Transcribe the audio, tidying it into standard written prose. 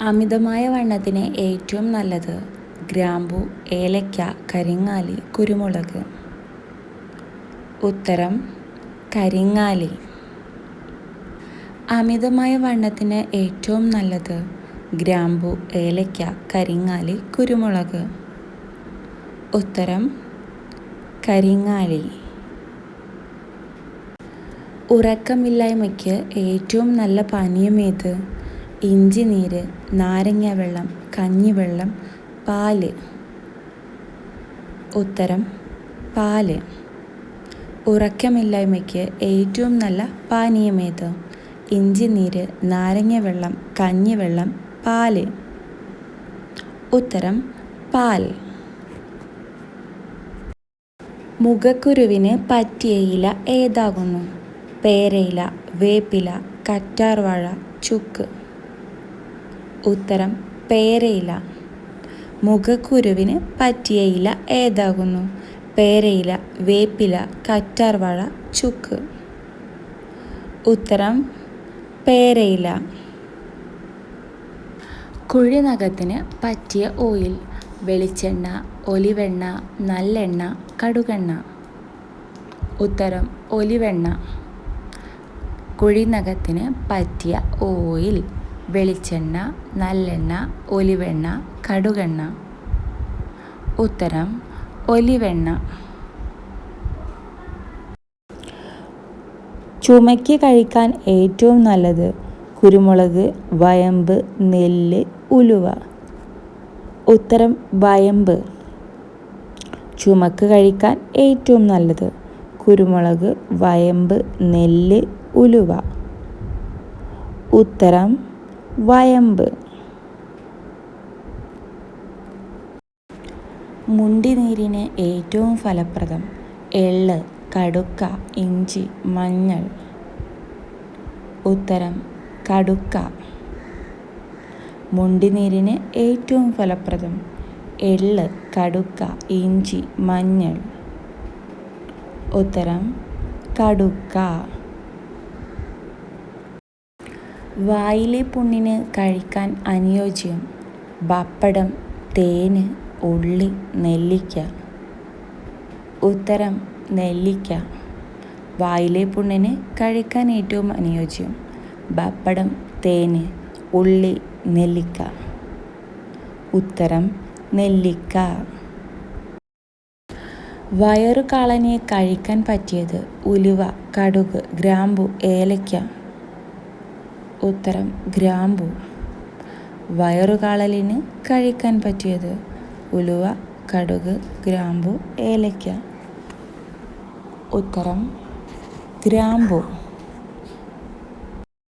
അമിതമായ വണ്ണത്തിന് ഏറ്റവും നല്ലത് ഗ്രാമ്പു, ഏലയ്ക്ക, കരിങ്ങാലി, കുരുമുളക്. ഉത്തരം കരിങ്ങാലി. അമിതമായ വണ്ണത്തിന് ഏറ്റവും നല്ലത് ഗ്രാമ്പു, ഏലയ്ക്ക, കരിങ്ങാലി, കുരുമുളക്. ഉത്തരം കരിങ്ങാലി. ഉറക്കമില്ലായ്മയ്ക്ക് ഏറ്റവും നല്ല പാനീയമേത്? ഇഞ്ചിനീര്, നാരങ്ങാവെള്ളം, കഞ്ഞിവെള്ളം, പാല്. ഉത്തരം പാല്. ഉറക്കമില്ലായ്മയ്ക്ക് ഏറ്റവും നല്ല പാനീയമേത്? ഇഞ്ചിനീര്, നാരങ്ങാവെള്ളം, കഞ്ഞിവെള്ളം, പാല്. ഉത്തരം പാൽ. മുഖക്കുരുവിന് പറ്റിയ ഇല ഏതാകുന്നു? പേരയില, വേപ്പില, കറ്റാർവാഴ, ചുക്ക്. ഉത്തരം പേരയില. മുഖക്കുരുവിന് പറ്റിയ ഇല ഏതാകുന്നു? പേരയില, വേപ്പില, കറ്റാർവാഴ, ചുക്ക്. ഉത്തരം പേരയില. കുഴിനഖത്തിന് പറ്റിയ ഓയിൽ? വെളിച്ചെണ്ണ, ഒലിവെണ്ണ, നല്ലെണ്ണ, കടുകെണ്ണ. ഉത്തരം ഒലിവെണ്ണ. കുഴിനഖത്തിന് പറ്റിയ ഓയിൽ? വെളിച്ചെണ്ണ, നല്ലെണ്ണ, ഒലിവെണ്ണ, കടുകെണ്ണ. ഉത്തരം ഒലിവെണ്ണ. ചുമയ്ക്ക് കഴിക്കാൻ ഏറ്റവും നല്ലത് കുരുമുളക്, വയമ്പ്, നെല്ല്, ഉലുവ. ഉത്തരം വയമ്പ്. ചുമക്ക് കഴിക്കാൻ ഏറ്റവും നല്ലത് കുരുമുളക്, വയമ്പ്, നെല്ല്, ഉലുവ. ഉത്തരം വയമ്പ്. മുണ്ടിനീരിന് ഏറ്റവും ഫലപ്രദം? എള്ള്, കടുക്ക, ഇഞ്ചി, മഞ്ഞൾ. ഉത്തരം കടുക്ക. മുണ്ടിനീരിന് ഏറ്റവും ഫലപ്രദം? എള്ള്, കടുക്ക, ഇഞ്ചി, മഞ്ഞൾ. ഉത്തരം കടുക്ക. വായിലെ പുണ്ണിന് കഴിക്കാൻ അനുയോജ്യം? പപ്പടം, തേന്, ഉള്ളി, നെല്ലിക്ക. ഉത്തരം നെല്ലിക്ക. വായിലെ പുണ്ണിന് കഴിക്കാൻ ഏറ്റവും അനുയോജ്യം പപ്പടം, തേന്, ഉള്ളി, നെല്ലിക്ക. ഉത്തരം നെല്ലിക്ക. വയറുകാളന് കഴിക്കാൻ പറ്റിയത്? ഉലുവ, കടുക്, ഗ്രാമ്പു, ഏലയ്ക്ക. ഉത്തരം ഗ്രാമ്പു. വയറുകാളലിന് കഴിക്കാൻ പറ്റിയത്? ഉലുവ, കടുക്, ഗ്രാമ്പു, ഏലയ്ക്ക. ഉത്തരം ഗ്രാമ്പു.